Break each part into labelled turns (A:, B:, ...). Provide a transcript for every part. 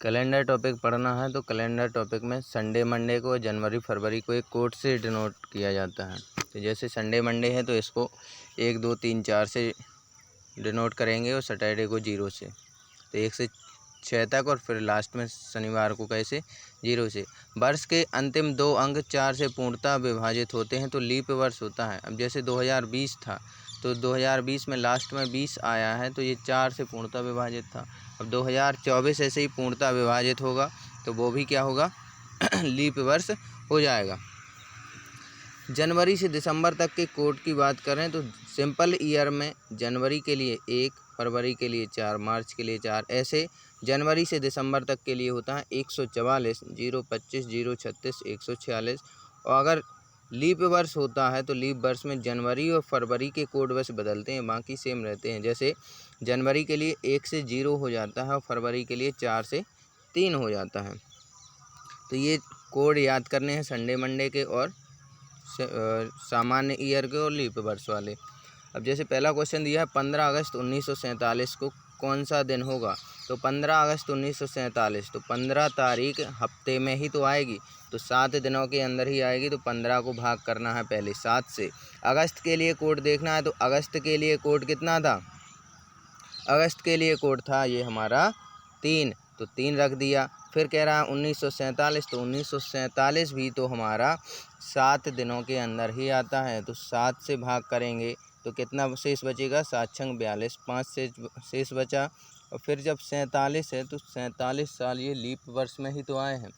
A: Calendar topic पढ़ना है तो कैलेंडर टॉपिक में संडे मंडे को जनवरी फरवरी को एक कोड से डिनोट किया जाता है। तो जैसे संडे मंडे है तो इसको 1 2 3 4 से डिनोट करेंगे और सैटरडे को 0 से। तो 1 से 6 तक और फिर लास्ट में शनिवार को कैसे 0 से। वर्ष के अंतिम 2 अंक 4 से पूर्णतः विभाजित होते हैं तो लीप वर्ष होता है। अब जैसे 2020 था तो 2020 में लास्ट में 20 आया है तो ये 4 से पूर्णतः विभाजित था। अब 2024 ऐसे ही पूर्णतः विभाजित होगा तो वो भी क्या होगा लीप वर्ष हो जाएगा। जनवरी से दिसंबर तक के कोड की बात करें तो सिंपल ईयर में जनवरी के लिए 1, फरवरी के लिए 4, मार्च के लिए 4, ऐसे जनवरी से दिसंबर तक के लिए होता है 144, 025, 036, 146। और अगर लीप वर्ष होता है तो लीप वर्ष में जनवरी और फरवरी के कोड बस बदलते हैं, बाकी सेम रहते हैं। जैसे जनवरी के लिए 1 से 0 हो जाता है और फरवरी के लिए 4 से 3 हो जाता है। तो ये कोड याद करने हैं संडे मंडे के और सामान्य ईयर के और लीप वर्ष वाले। अब जैसे पहला क्वेश्चन दिया है 15 अगस्त 1947 को कौन सा दिन होगा। तो 15 अगस्त 1947 तो 15 तारीख हफ्ते में ही तो आएगी, तो 7 दिनों के अंदर ही आएगी। तो 15 को भाग करना है पहले 7 से। अगस्त के लिए कोड देखना है तो अगस्त के लिए कोड कितना था, अगस्त के लिए कोड था ये हमारा 3, तो 3 रख दिया। फिर कह रहा है 1947 तो 1947 भी तो हमारा 7 दिनों के अंदर ही आता है। तो 7 से भाग करेंगे तो कितना शेष बचेगा, 7 छंग 42, 5 से शेष बचा। और फिर जब 47 है तो 47 साल ये लीप वर्ष में ही तो आए हैं,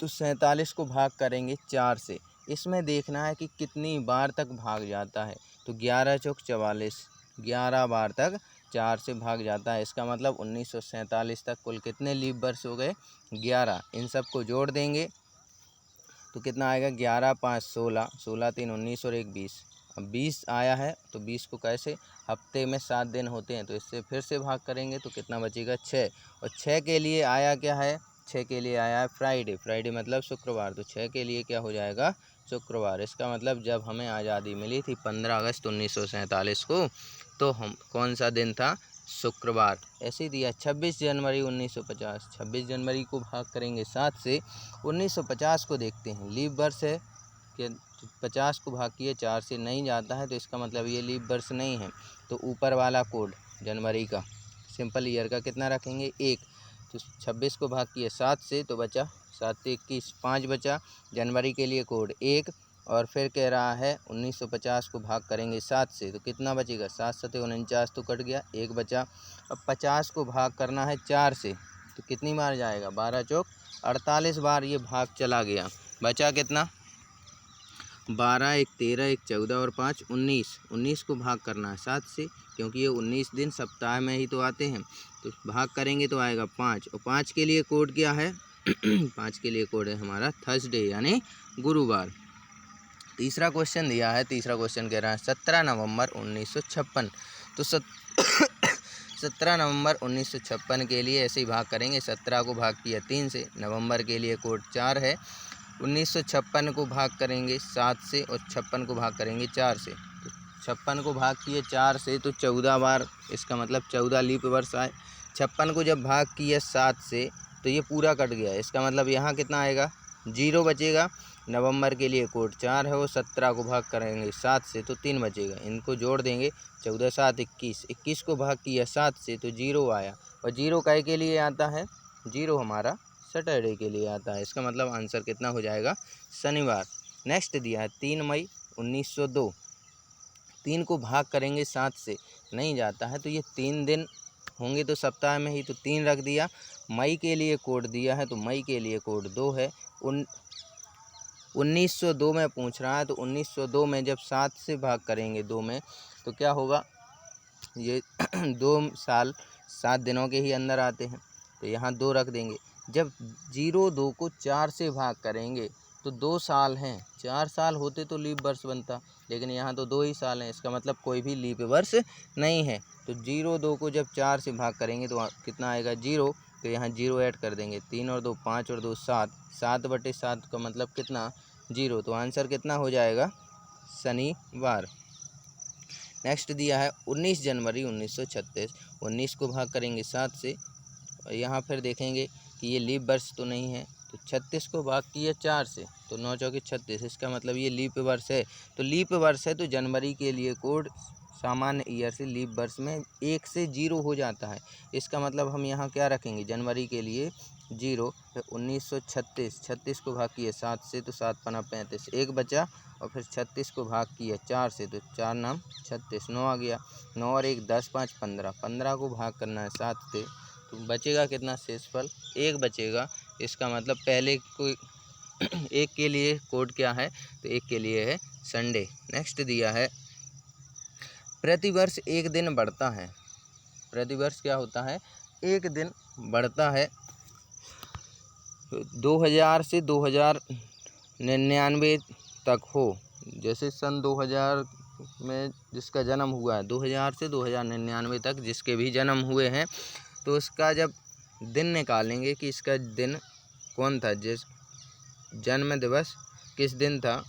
A: तो 47 को भाग करेंगे 4 से। इसमें देखना है कि कितनी बार तक भाग जाता है। तो 11 चौक 44, 11 बार तक 4 से भाग जाता है। इसका मतलब 1947 तक कुल कितने लीप वर्ष हो गए, 11। इन सब को जोड़ देंगे तो कितना आएगा, 11 5 16, 16 3 19 और 1 20। अब 20 आया है तो 20 को कैसे, हफ्ते में 7 दिन होते हैं तो इससे फिर से भाग करेंगे तो कितना बचेगा, 6। और 6 के लिए आया क्या है, 6 के लिए आया है फ्राइडे, फ्राइडे मतलब शुक्रवार। तो 6 के लिए क्या हो जाएगा, शुक्रवार। इसका मतलब जब हमें आज़ादी मिली थी 15 अगस्त 1947 को तो हम कौन सा दिन था, शुक्रवार। ऐसे ही दिया 26 जनवरी 1950, 26 जनवरी को भाग करेंगे 7 से। 1950 को देखते हैं, लीप वर्ष है कि 50 को भाग किए 4 से नहीं जाता है तो इसका मतलब ये लीप वर्ष नहीं है। तो ऊपर वाला कोड जनवरी का सिंपल ईयर का कितना रखेंगे, 1। तो 26 को भाग किए 7 से तो बचा 7 से 21, 5 बचा। जनवरी के लिए कोड 1। और फिर कह रहा है 1950 को भाग करेंगे 7 से तो कितना बचेगा, 7 7 49 तो कट गया, 1 बचा। अब 50 को भाग करना है 4 से तो कितनी बार जाएगा, 12 चौक 48 बार ये भाग चला गया। बचा कितना, 12 1 13 1 14 और 5 19। 19 को भाग करना है 7 से क्योंकि ये 19 दिन सप्ताह में ही तो आते हैं। तो भाग करेंगे तो आएगा 5। और 5 के लिए कोड क्या है 5 के लिए कोड है हमारा थर्सडे यानी गुरुवार। तीसरा क्वेश्चन दिया है, तीसरा क्वेश्चन कह रहा है 17 नवंबर 1956। तो 17 नवंबर 1956 के लिए ऐसे ही भाग करेंगे। 17 को भाग किया 3 से, नवंबर के लिए कोड 4 है। 1956 को भाग करेंगे 7 से और 56 को भाग करेंगे 4 से। तो 56 को भाग किए 4 से तो 14 बार, इसका मतलब 14 लीप वर्ष आए। 56 को जब भाग किया 7 से तो ये पूरा कट गया, इसका मतलब यहाँ कितना आएगा, 0 बचेगा। नवंबर के लिए कोड 4 है और 17 को भाग करेंगे 7 से तो 3 बचेगा। इनको जोड़ देंगे 14 7 21, 21 को भाग किया 7 से तो 0 आया। और 0 काय के लिए आता है, 0 हमारा सैटरडे के लिए आता है। इसका मतलब आंसर कितना हो जाएगा, शनिवार। नेक्स्ट दिया है 3 मई 1902। 3 को भाग करेंगे 7 से, नहीं जाता है तो ये 3 दिन होंगे तो सप्ताह में ही, तो 3 रख दिया। मई के लिए कोड दिया है तो मई के लिए कोड 2 है। 1902 में पूछ रहा है तो 1902 में जब 7 से भाग करेंगे 2 में तो क्या होगा, ये 2 साल 7 दिनों के ही अंदर आते हैं तो यहाँ 2 रख देंगे। जब 02 को 4 से भाग करेंगे तो 2 साल हैं, 4 साल होते तो लीप वर्ष बनता, लेकिन यहाँ तो 2 ही साल हैं, इसका मतलब कोई भी लीप वर्ष नहीं है। तो 02 को जब 4 से भाग करेंगे तो कितना आएगा, 0। तो यहाँ 0 ऐड कर देंगे, 3 और 2 5 और 2 7, 7/7 का मतलब कितना, 0। तो आंसर कितना हो जाएगा, शनिवार। नेक्स्ट दिया है 19 जनवरी 1936। 19 को भाग करेंगे 7 से और यहाँ फिर देखेंगे कि ये लीप वर्ष तो नहीं है, तो 36 को भाग किया 4 से तो 9 चौके 36, इसका मतलब ये लीप वर्ष है। तो लीप वर्ष है तो जनवरी के लिए कोड सामान्य ईयर से लीप वर्ष में 1 से 0 हो जाता है। इसका मतलब हम यहाँ क्या रखेंगे, जनवरी के लिए 0, फिर 1936, 36 को भाग किया 7 से तो 7 पना 35, 1 बचा, और फिर 36 को भाग किया 4 से तो 4 नाम 36, 9 आ गया, 9 और 1 10, 5 15, 15 को भाग करना है 7 से तो बचेगा कितना, शेषफल 1 बचेगा। इसका मतलब पहले कोई एक के लिए कोड क्या है, तो एक के लिए है संडे। नेक्स्ट दिया है प्रतिवर्ष एक दिन बढ़ता है। प्रतिवर्ष क्या होता है, एक दिन बढ़ता है। 2000 से 2099 तक हो, जैसे सन 2000 में जिसका जन्म हुआ है, 2000 से 2099 तक जिसके भी जन्म हुए हैं, तो उसका जब दिन निकालेंगे कि इसका दिन कौन था, जिस जन्म दिवस किस दिन था,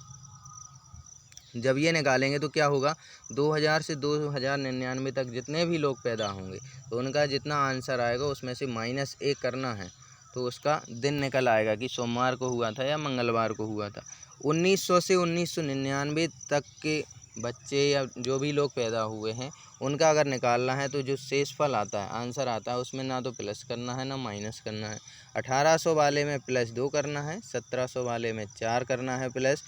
A: जब ये निकालेंगे तो क्या होगा, 2000 से 2099 तक जितने भी लोग पैदा होंगे तो उनका जितना आंसर आएगा उसमें से -1 करना है, तो उसका दिन निकल आएगा कि सोमवार को हुआ था या मंगलवार को हुआ था। 1900 से 1999 तक के बच्चे या जो भी लोग पैदा हुए हैं उनका अगर निकालना है तो जो शेषफल आता है, आंसर आता है, उसमें ना तो प्लस करना है ना माइनस करना है। 1800 वाले में +2 करना है, 1700 वाले में 4 करना है प्लस,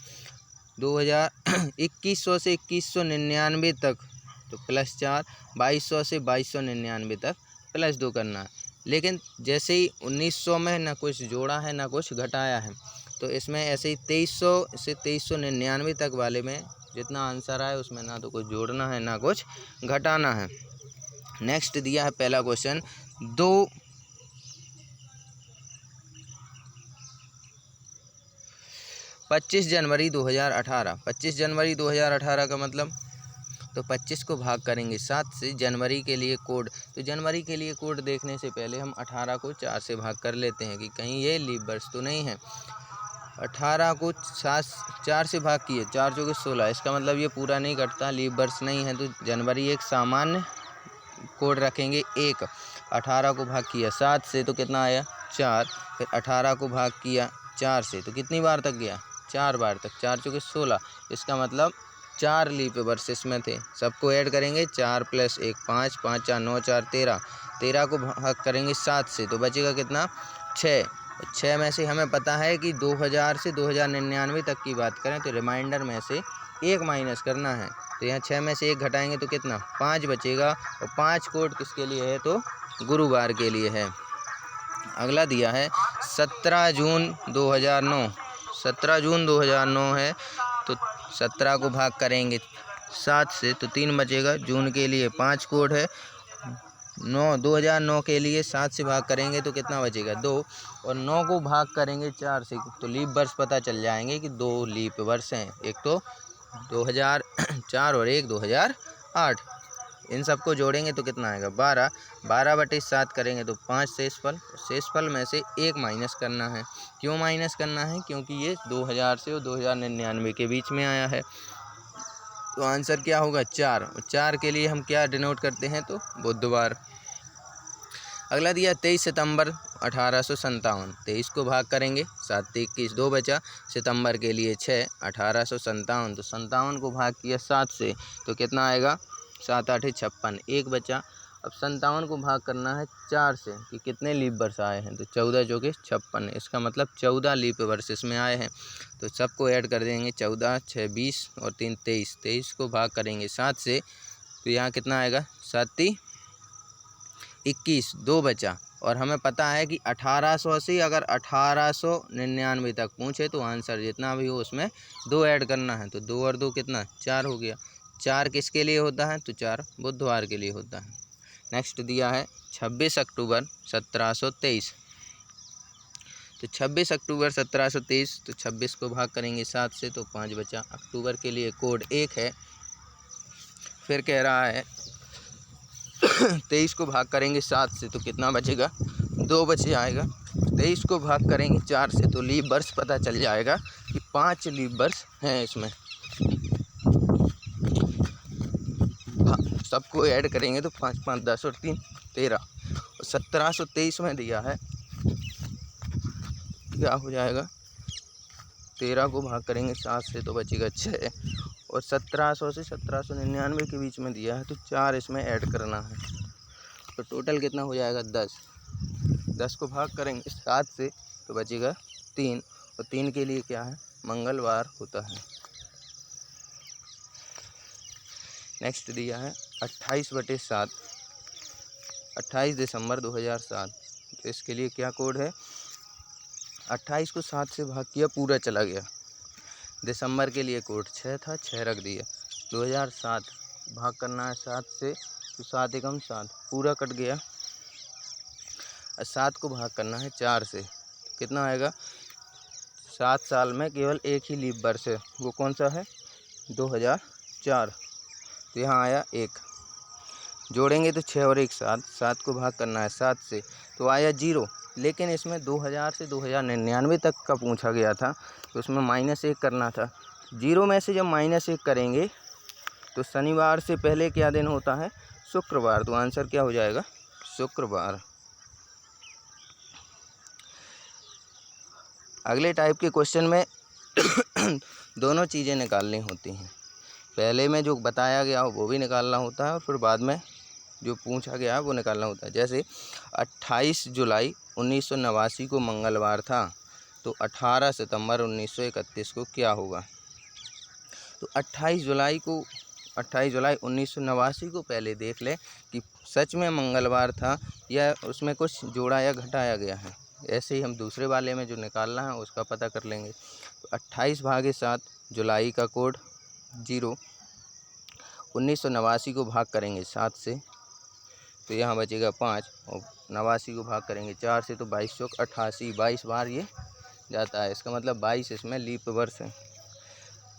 A: 2100 से 2199 तक तो +4, 2200 से 2299 तक +2 करना है। लेकिन जैसे ही 1900 में ना कुछ जोड़ा है ना कुछ घटाया है, तो इसमें ऐसे ही 2300 से 2399 तक वाले में जितना आंसर आए उसमें ना तो कुछ जोड़ना है ना कुछ घटाना है। नेक्स्ट दिया है पहला क्वेश्चन, 25 जनवरी 2018, 25 जनवरी 2018 का मतलब, तो 25 को भाग करेंगे 7 से, जनवरी के लिए कोड, तो जनवरी के लिए कोड देखने से पहले हम 18 को 4 से भाग कर लेते हैं कि कहीं ये लीप वर्ष तो नहीं है। 18 को 4 से भाग किए, 4 चौके 16, इसका मतलब ये पूरा नहीं कटता, लीप वर्ष नहीं है, तो जनवरी एक सामान्य कोड रखेंगे 1। 18 को भाग किया 7 से तो कितना आया 4, फिर 18 को भाग किया 4 से तो कितनी बार तक गया, 4 बार तक, 4 चौके 16, इसका मतलब 4 लीप वर्ष इसमें थे। सबको ऐड करेंगे, 4 + 1 5, 5 4 9 4 13, 13 को भाग करेंगे 7 से तो बचेगा कितना 6। 6 में से हमें पता है कि 2000 से 2099 तक की बात करें तो रिमाइंडर में से 1 माइनस करना है, तो यहाँ 6 में से 1 घटाएंगे तो कितना 5 बचेगा, और 5 कोड किसके लिए है, तो गुरुवार के लिए है। अगला दिया है 17 जून 2009, 17 जून 2009 है, तो 17 को भाग करेंगे 7 से तो 3 बचेगा, जून के लिए 5 कोड है, 2009 के लिए 7 से भाग करेंगे तो कितना बचेगा 2, और 9 को भाग करेंगे 4 से तो लीप वर्ष पता चल जाएंगे कि 2 लीप वर्ष हैं, एक तो 2004 और एक 2008। इन सबको जोड़ेंगे तो कितना आएगा 12, 12/7 करेंगे तो 5 शेषफल में से 1 माइनस करना है। क्यों माइनस करना है, क्योंकि ये 2000 से और 2099 के बीच में आया है, तो आंसर क्या होगा 4, और 4 के लिए हम क्या डिनोट करते हैं, तो बुधवार। अगला दिया 23 सितंबर 1857, 23 को भाग करेंगे 7 से 21, 2 बचा, सितंबर के लिए 6, 1857 तो 57 को भाग किया 7 से तो कितना आएगा 7 8 56, 1 बचा। अब 57 को भाग करना है 4 से कि कितने लीप वर्ष आए हैं, तो 14 चौके 56, इसका मतलब 14 लीप वर्ष इसमें आए हैं, तो सबको ऐड कर देंगे, 14 6 20 और 3 23, 23 को भाग करेंगे 7 से तो यहाँ कितना आएगा 7 21, 2 बचा, और हमें पता है कि 1800 से अगर 1899 तक पूछे तो आंसर जितना भी हो उसमें 2 ऐड करना है, तो 2 और 2 कितना 4 हो गया। 4 किसके लिए होता है, तो 4 बुधवार के लिए होता है। नेक्स्ट दिया है 26 अक्टूबर 1723, तो 26 अक्टूबर 1723 तो 26 को भाग करेंगे 7 से तो 5 बचा, अक्टूबर के लिए कोड 1 है। फिर कह रहा है 23 को भाग करेंगे 7 से तो कितना बचेगा 2 बचे आएगा, 23 को भाग करेंगे 4 से तो लीप वर्ष पता चल जाएगा कि 5 लीप वर्ष हैं इसमें। सबको ऐड करेंगे तो 5 5 10 और 3 13, और 1723 में दिया है, क्या हो जाएगा, 13 को भाग करेंगे 7 से तो बचेगा 6, और 1700 से 1799 के बीच में दिया है तो 4 इसमें ऐड करना है, तो टोटल कितना हो जाएगा 10। 10 को भाग करेंगे 7 से तो बचेगा 3, और 3 के लिए क्या है, मंगलवार होता है। नेक्स्ट दिया है 28/7, 28 दिसंबर 2007, तो इसके लिए क्या कोड है, 28 को 7 से भाग किया, पूरा चला गया। दिसंबर के लिए कोड 6 था, 6 रख दिया। 2007 भाग करना है 7 से, तो 7 एकम 7, पूरा कट गया। 7 को भाग करना है 4 से, कितना आएगा, 7 साल में केवल एक ही लीप वर्ष है, वो कौन सा है, 2004, तो यहाँ आया 1। जोड़ेंगे तो 6 और 1 7, 7 को भाग करना है 7 से तो आया 0, लेकिन इसमें 2000 से 2099 तक का पूछा गया था, तो उसमें -1 करना था। 0 में से जब -1 करेंगे तो शनिवार से पहले क्या दिन होता है, शुक्रवार, तो आंसर क्या हो जाएगा, शुक्रवार। अगले टाइप के क्वेश्चन में दोनों चीज़ें निकालनी होती हैं, पहले में जो बताया गया हो वो भी निकालना होता है, और फिर बाद में जो पूछा गया है वो निकालना होता है। जैसे 28 जुलाई 1989 को मंगलवार था, तो 18 सितंबर 1931 को क्या होगा, तो 28 जुलाई 1989 को पहले देख लें कि सच में मंगलवार था या उसमें कुछ जोड़ा या घटाया गया है। ऐसे ही हम दूसरे वाले में जो निकालना है उसका पता कर लेंगे। तो 28/7 जुलाई का कोड 0, 1989 को भाग करेंगे 7 से तो यहाँ बचेगा 5, और 89 को भाग करेंगे 4 से तो 22 चौक 88, 22 बार ये जाता है, इसका मतलब 22 इसमें लीप वर्ष है।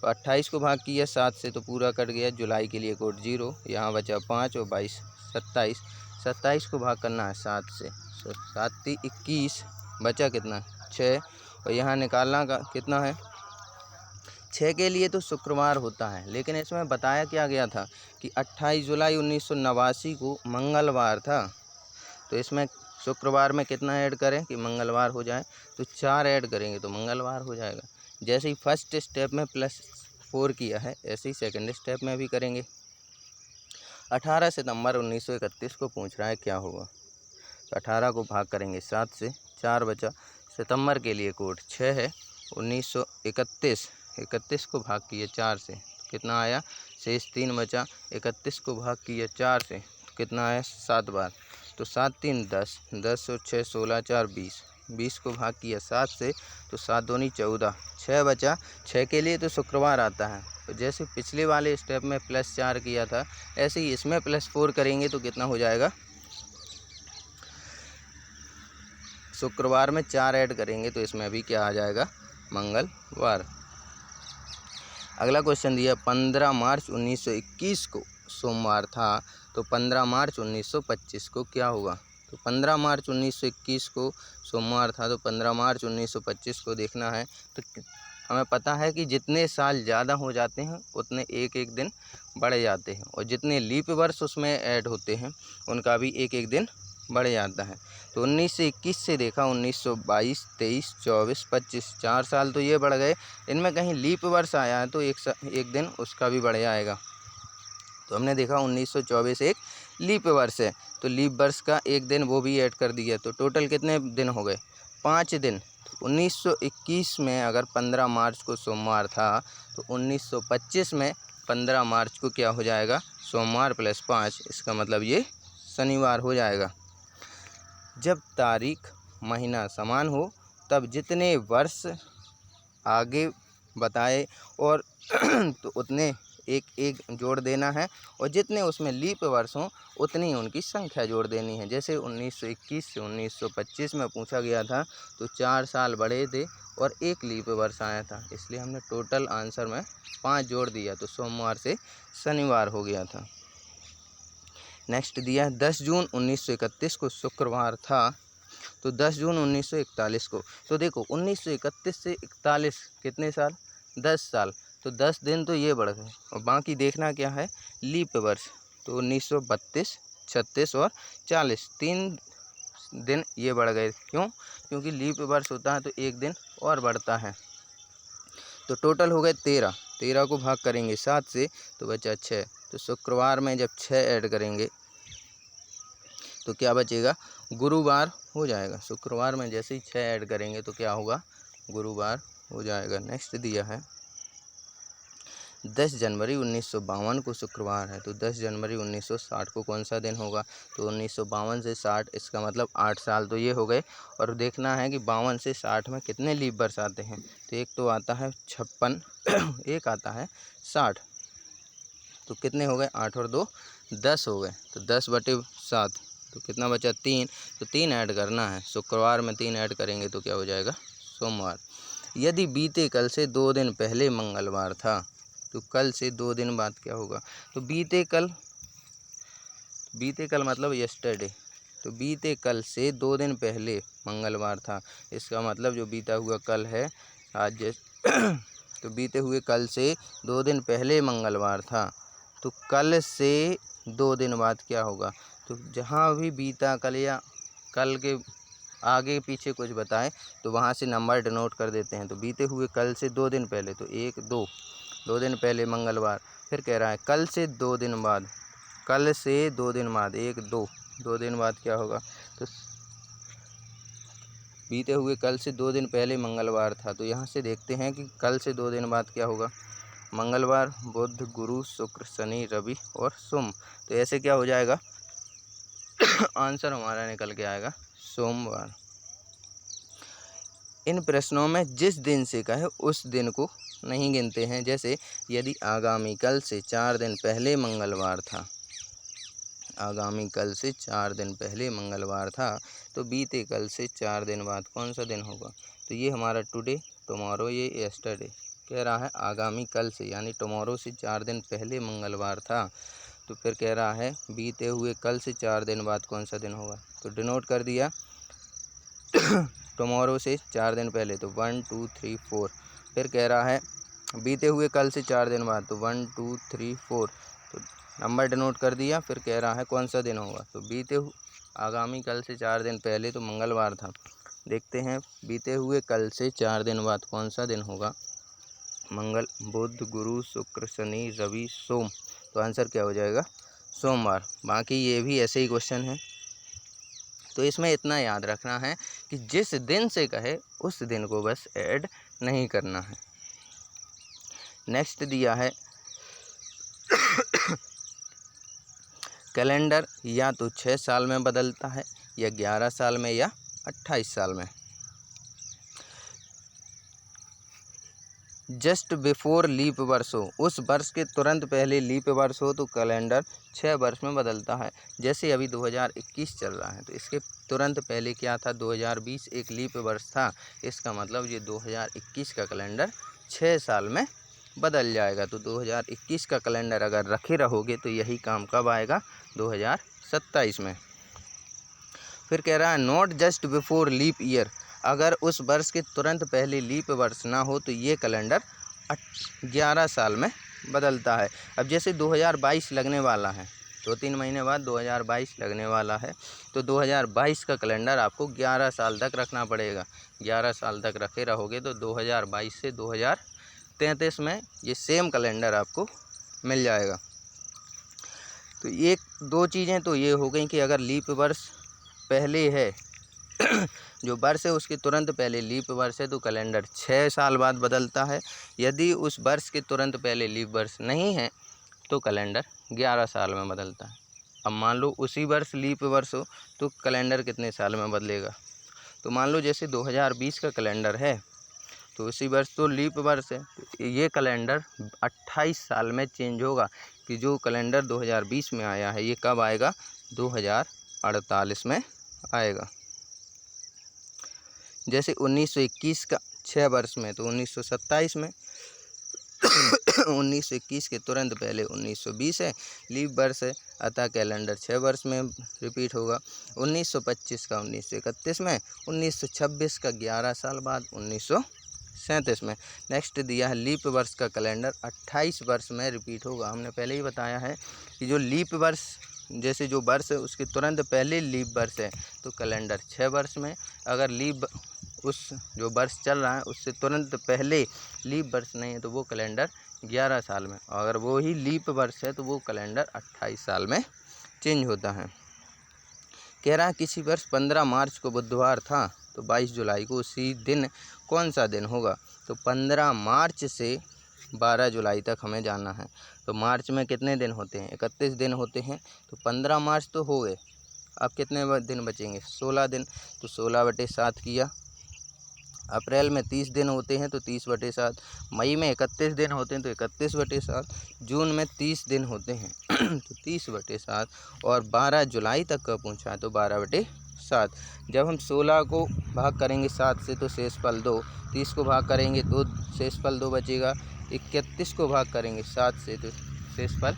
A: तो 28 को भाग किया 7 से तो पूरा कट गया, जुलाई के लिए कोड 0, यहाँ बचा 5 और 22 27, 27 को भाग करना है 7 से, 7 × 21, बचा कितना 6, और यहाँ निकालना का कितना है, 6 के लिए तो शुक्रवार होता है, लेकिन इसमें बताया क्या गया था कि 28 जुलाई 1989 को मंगलवार था, तो इसमें शुक्रवार में कितना ऐड करें कि मंगलवार हो जाए, तो 4 ऐड करेंगे तो मंगलवार हो जाएगा। जैसे ही फर्स्ट स्टेप में +4 किया है, ऐसे ही सेकंड स्टेप में भी करेंगे। 18 सितंबर 1931 को पूछ रहा है क्या होगा, तो 18 को भाग करेंगे 7 से, 4 बचा, सितंबर के लिए कोड 6 है, 1931 को भाग किए 4 से तो कितना आया, शेष 3 बचा, 31 को भाग किए 4 से तो कितना आया, 7 बार, तो 7 × 3 10, 10 और 6 16, 4 20, 20 को भाग किया 7 से तो 7 दूनी 14, 6 बचा, 6 के लिए तो शुक्रवार आता है, तो जैसे पिछले वाले स्टेप में +4 किया था, ऐसे ही इसमें +4 करेंगे तो कितना हो जाएगा, शुक्रवार में 4 ऐड करेंगे तो इसमें भी क्या आ जाएगा, मंगलवार। अगला क्वेश्चन दिया 15 मार्च 1921 को सोमवार था, तो 15 मार्च 1925 को क्या होगा, तो 15 मार्च 1921 को सोमवार था, तो 15 मार्च 1925 को देखना है। तो हमें पता है कि जितने साल ज़्यादा हो जाते हैं उतने एक एक दिन बढ़ जाते हैं, और जितने लीप वर्ष उसमें ऐड होते हैं उनका भी एक एक दिन बढ़ जाता है। तो 19 से 21 से देखा 1922, 23, 24, 25, 4 साल तो ये बढ़ गए, इनमें कहीं लीप वर्ष आया है तो एक दिन उसका भी बढ़ जाएगा। तो हमने देखा 1924 एक लीप वर्ष है, तो लीप वर्ष का एक दिन वो भी ऐड कर दिया, तो टोटल कितने दिन हो गए, 5 दिन। तो 1921 में अगर 15 मार्च को सोमवार था, तो 1925 में 15 मार्च को क्या हो जाएगा, सोमवार +5, इसका मतलब ये शनिवार हो जाएगा। जब तारीख महीना समान हो तब जितने वर्ष आगे बताए और तो उतने एक एक जोड़ देना है, और जितने उसमें लीप वर्ष हों उतनी उनकी संख्या जोड़ देनी है। जैसे 1921 से 1925 में पूछा गया था, तो 4 साल बढ़े थे और एक लीप वर्ष आया था, इसलिए हमने टोटल आंसर में 5 जोड़ दिया, तो सोमवार से शनिवार हो गया था। नेक्स्ट दिया है 10 जून 1931 को शुक्रवार था, तो 10 जून 1941 को, तो देखो 1931 से 41 कितने साल, 10 साल, तो 10 दिन तो ये बढ़ गए, और बाकी देखना क्या है, लीप वर्ष, तो 1932, 36 और 40, 3 दिन ये बढ़ गए। क्यों? क्योंकि लीप वर्ष होता है तो एक दिन और बढ़ता है। तो टोटल हो गए 13। 13 को भाग करेंगे 7 से तो बचा 6। तो शुक्रवार में जब 6 ऐड करेंगे तो क्या बचेगा? गुरुवार हो जाएगा। शुक्रवार में जैसे ही 6 ऐड करेंगे तो क्या होगा? गुरुवार हो जाएगा। नेक्स्ट दिया है 10 जनवरी 1952 को शुक्रवार है, तो 10 जनवरी 1960 को कौन सा दिन होगा? तो 1952 से 60, इसका मतलब 8 साल तो ये हो गए। और देखना है कि 52 से 60 में कितने लीप वर्ष आते हैं। तो एक तो आता है 56 एक आता है 60, तो कितने हो गए? 8 और 2 10 हो गए। तो 10/7 तो कितना बचा? 3। तो 3 ऐड करना है। शुक्रवार में 3 ऐड करेंगे तो क्या हो जाएगा? सोमवार। यदि बीते कल से 2 दिन पहले मंगलवार था तो कल से 2 दिन बाद क्या होगा? तो बीते कल मतलब यस्टरडे। तो बीते कल से 2 दिन पहले मंगलवार था, इसका मतलब जो बीता हुआ कल है आज तो बीते हुए कल से 2 दिन पहले मंगलवार था, तो कल से 2 दिन बाद क्या होगा? तो जहाँ भी बीता कल या कल के आगे पीछे कुछ बताएं तो वहाँ से नंबर डिनोट कर देते हैं। तो बीते हुए कल से 2 दिन पहले तो 1 2, 2 दिन पहले मंगलवार। फिर कह रहा है कल से 2 दिन बाद, कल से 2 दिन बाद 1 2, 2 दिन बाद क्या होगा? तो बीते हुए कल से 2 दिन पहले मंगलवार था, तो यहाँ से देखते हैं कि कल से 2 दिन बाद क्या होगा? मंगलवार, बुध, गुरु, शुक्र, शनि, रवि और सोम। तो ऐसे क्या हो जाएगा? आंसर हमारा निकल के आएगा सोमवार। इन प्रश्नों में जिस दिन से कहे उस दिन को नहीं गिनते हैं। जैसे यदि आगामी कल से 4 दिन पहले मंगलवार था, आगामी कल से 4 दिन पहले मंगलवार था, तो बीते कल से 4 दिन बाद कौन सा दिन होगा? तो ये हमारा टुडे, टुमारो, ये यस्टरडे। कह रहा है आगामी कल से यानी टुमारो से 4 दिन पहले मंगलवार था, तो फिर कह रहा है बीते हुए कल से 4 दिन बाद कौन सा दिन होगा? तो डिनोट कर दिया टुमारो से 4 दिन पहले, तो 1 2 3 4। फिर कह रहा है बीते हुए कल से 4 दिन बाद, तो 1 2 3 4, तो नंबर डिनोट कर दिया। फिर कह रहा है कौन सा दिन होगा? तो आगामी कल से 4 दिन पहले तो मंगलवार था। देखते हैं बीते हुए कल से 4 दिन बाद कौन सा दिन होगा? मंगल, बुध, गुरु, शुक्र, शनि, रवि, सोम। तो आंसर क्या हो जाएगा? सोमवार। बाकी ये भी ऐसे ही क्वेश्चन है, तो इसमें इतना याद रखना है कि जिस दिन से कहे उस दिन को बस ऐड नहीं करना है। नेक्स्ट दिया है कैलेंडर या तो 6 साल में बदलता है या 11 साल में या 28 साल में। जस्ट बिफोर लीप वर्ष हो, उस वर्ष के तुरंत पहले लीप वर्ष हो तो कैलेंडर 6 वर्ष में बदलता है। जैसे अभी 2021 चल रहा है तो इसके तुरंत पहले क्या था? 2020 एक लीप वर्ष था। इसका मतलब ये 2021 का कैलेंडर 6 साल में बदल जाएगा। तो 2021 का कैलेंडर अगर रखे रहोगे तो यही काम कब आएगा? 2027 में। फिर कह रहा है not just before leap year, अगर उस वर्ष के तुरंत पहले लीप वर्ष ना हो तो ये कैलेंडर 11 साल में बदलता है। अब जैसे 2022 लगने वाला है, 2-3 महीने बाद 2022 लगने वाला है, तो 2022 का कैलेंडर आपको 11 साल तक रखना पड़ेगा। 11 साल तक रखे रहोगे तो 2022 से 2033 में ये सेम कैलेंडर आपको मिल जाएगा। तो एक दो चीज़ें तो ये हो गई कि अगर लीप वर्ष पहले है जो वर्ष है उसके तुरंत पहले लीप वर्ष है तो कैलेंडर 6 साल बाद बदलता है। यदि उस वर्ष के तुरंत पहले लीप वर्ष नहीं है तो कैलेंडर 11 साल में बदलता है। अब मान लो उसी वर्ष लीप वर्ष हो तो कैलेंडर कितने साल में बदलेगा? तो मान लो जैसे 2020 का कैलेंडर है तो उसी वर्ष तो लीप वर्ष है, तो ये कैलेंडर 28 साल में चेंज होगा कि जो कैलेंडर 2020 में आया है ये कब आएगा? 2048 में आएगा। जैसे 1921 का 6 वर्ष में तो 1927 में 1921 के तुरंत पहले 1920 है, लीप वर्ष है, अतः कैलेंडर 6 वर्ष में रिपीट होगा। 1925 का 1931 में, 1926 का 11 साल बाद 1937 में। नेक्स्ट दिया है लीप वर्ष का कैलेंडर 28 वर्ष में रिपीट होगा। हमने पहले ही बताया है कि जो लीप वर्ष जैसे जो वर्ष है उसके तुरंत पहले लीप वर्ष है तो कैलेंडर 6 वर्ष में, अगर लीप उस जो वर्ष चल रहा है उससे तुरंत पहले लीप वर्ष नहीं है तो वो कैलेंडर 11 साल में, और अगर वो ही लीप वर्ष है तो वो कैलेंडर 28 साल में चेंज होता है। कह रहा है किसी वर्ष 15 मार्च को बुधवार था तो 22 जुलाई को उसी दिन कौन सा दिन होगा। तो 15 मार्च से 12 जुलाई तक हमें जानना है। तो मार्च में कितने दिन होते हैं, 31 दिन होते हैं। तो 15 मार्च तो हो गए, अब कितने दिन बचेंगे, 16 दिन। तो 16/7 किया। अप्रैल में 30 दिन होते हैं तो 30/7। मई में 31 दिन होते हैं तो 31/7। जून में 30 दिन होते हैं तो 30/7। और 12 जुलाई तक का पूछा है तो 12/7। जब हम 16 को भाग करेंगे 7 से तो शेषफल 2, 30 को भाग करेंगे तो शेषफल 2 बचेगा, 31 को भाग करेंगे 7 से तो शेषफल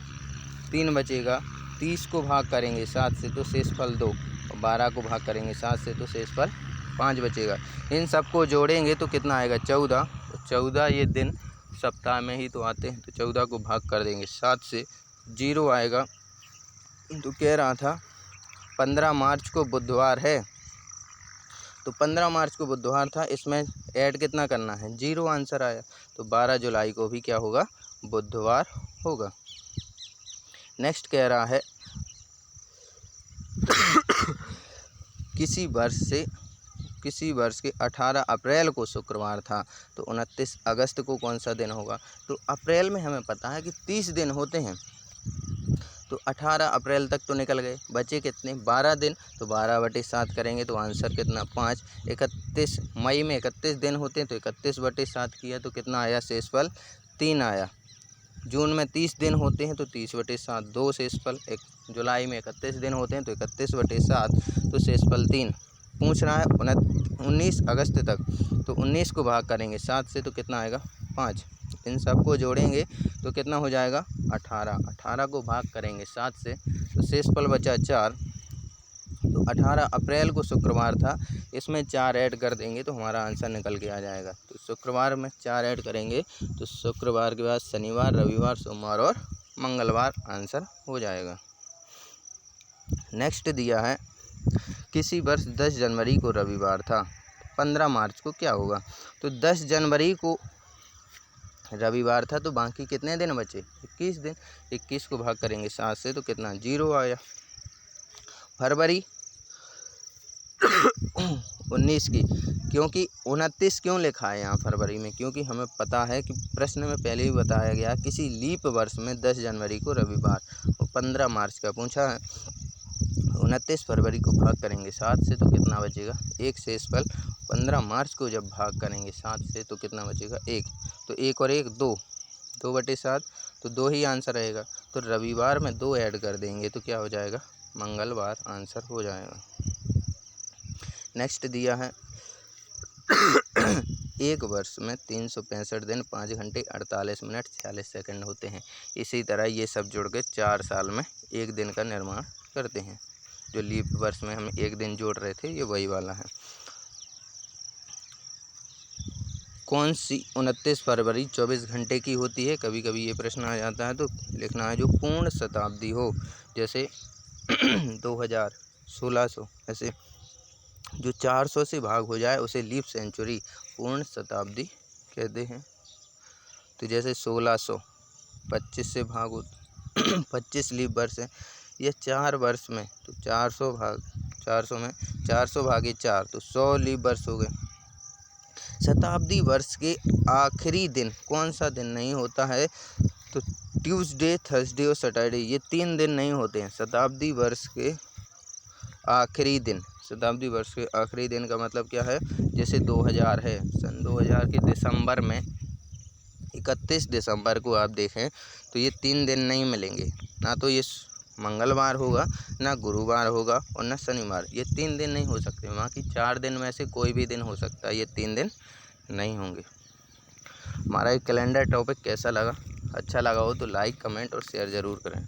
A: 3 बचेगा, 30 को भाग करेंगे 7 से तो शेषफल 2, और 12 को भाग करेंगे 7 से तो शेषफल 5 बचेगा। इन सबको जोड़ेंगे तो कितना आएगा, 14। तो 14 ये दिन सप्ताह में ही तो आते हैं तो 14 को भाग कर देंगे 7 से, 0 आएगा। तो कह रहा था 15 मार्च को बुधवार है तो 15 मार्च को बुधवार था, इसमें ऐड कितना करना है, 0 आंसर आया। तो 12 जुलाई को भी क्या होगा, बुधवार होगा। नेक्स्ट कह रहा है किसी वर्ष के 18 अप्रैल को शुक्रवार था तो 29 अगस्त को कौन सा दिन होगा। तो अप्रैल में हमें पता है कि 30 दिन होते हैं, तो 18 अप्रैल तक तो निकल गए, बचे कितने, 12 दिन। तो 12/7 करेंगे तो आंसर कितना, 5। 31 मई में 31 दिन होते हैं तो 31/7 किया तो कितना आया, शेषफल 3 आया। जून में 30 दिन होते हैं तो 30/7, 2 शेषफल। जुलाई में 31 दिन होते हैं तो 31/7 तो शेषफल 3। पूछ रहा है 19 अगस्त तक, तो 19 को भाग करेंगे 7 से तो कितना आएगा, 5। इन सबको जोड़ेंगे तो कितना हो जाएगा, 18। 18 को भाग करेंगे 7 से तो शेषफल बचा 4। तो 18 अप्रैल को शुक्रवार था, इसमें 4 ऐड कर देंगे तो हमारा आंसर निकल के आ जाएगा। तो शुक्रवार में 4 ऐड करेंगे तो शुक्रवार के बाद शनिवार, रविवार, सोमवार और मंगलवार आंसर हो जाएगा। नेक्स्ट दिया है किसी वर्ष 10 जनवरी को रविवार था, 15 मार्च को क्या होगा। तो 10 जनवरी को रविवार था तो बाकी कितने दिन बचे, 21 दिन। 21 को भाग करेंगे 7 से तो कितना, 0 आया। फरवरी 19 की, क्योंकि 29 क्यों लिखा है यहाँ फरवरी में, क्योंकि हमें पता है कि प्रश्न में पहले ही बताया गया किसी लीप वर्ष में 10 जनवरी को रविवार और 15 मार्च का पूछा है। 29 फरवरी को भाग करेंगे 7 से तो कितना बचेगा, 1 शेषफल। 15 मार्च को जब भाग करेंगे 7 से तो कितना बचेगा, 1। तो 1 और 1 2, 2/7 तो 2 ही आंसर रहेगा। तो रविवार में 2 ऐड कर देंगे तो क्या हो जाएगा, मंगलवार आंसर हो जाएगा। नेक्स्ट दिया है एक वर्ष में 365 दिन 5 घंटे 48 मिनट 46 सेकंड होते हैं। इसी तरह ये सब जुड़ के 4 साल में एक दिन का निर्माण करते हैं। जो लीप वर्ष में हम एक दिन जोड़ रहे थे ये वही वाला है। कौन सी 29 फरवरी 24 घंटे की होती है, कभी कभी ये प्रश्न आ जाता है तो लिखना है जो पूर्ण शताब्दी हो, जैसे 2000, 1600, ऐसे जो 400 से भाग हो जाए उसे लीप सेंचुरी पूर्ण शताब्दी कहते हैं। तो जैसे 1600 25 से भाग हो 25 लीप वर्ष है, ये 4 वर्ष में तो 400 में 400 भागे 4 तो 100 लीप वर्ष हो गए। शताब्दी वर्ष के आखिरी दिन कौन सा दिन नहीं होता है, तो ट्यूसडे, थर्सडे और सैटरडे, ये 3 दिन नहीं होते हैं शताब्दी वर्ष के आखिरी दिन। शताब्दी वर्ष के आखिरी दिन का मतलब क्या है, जैसे 2000 है, सन 2000 के दिसंबर में 31 दिसंबर को आप देखें तो ये 3 दिन नहीं मिलेंगे, ना तो ये मंगलवार होगा, ना गुरुवार होगा और ना शनिवार। ये 3 दिन नहीं हो सकते, वहाँ की 4 दिन में से कोई भी दिन हो सकता है, ये 3 दिन नहीं होंगे। हमारा ये कैलेंडर टॉपिक कैसा लगा, अच्छा लगा हो तो लाइक, कमेंट और शेयर ज़रूर करें।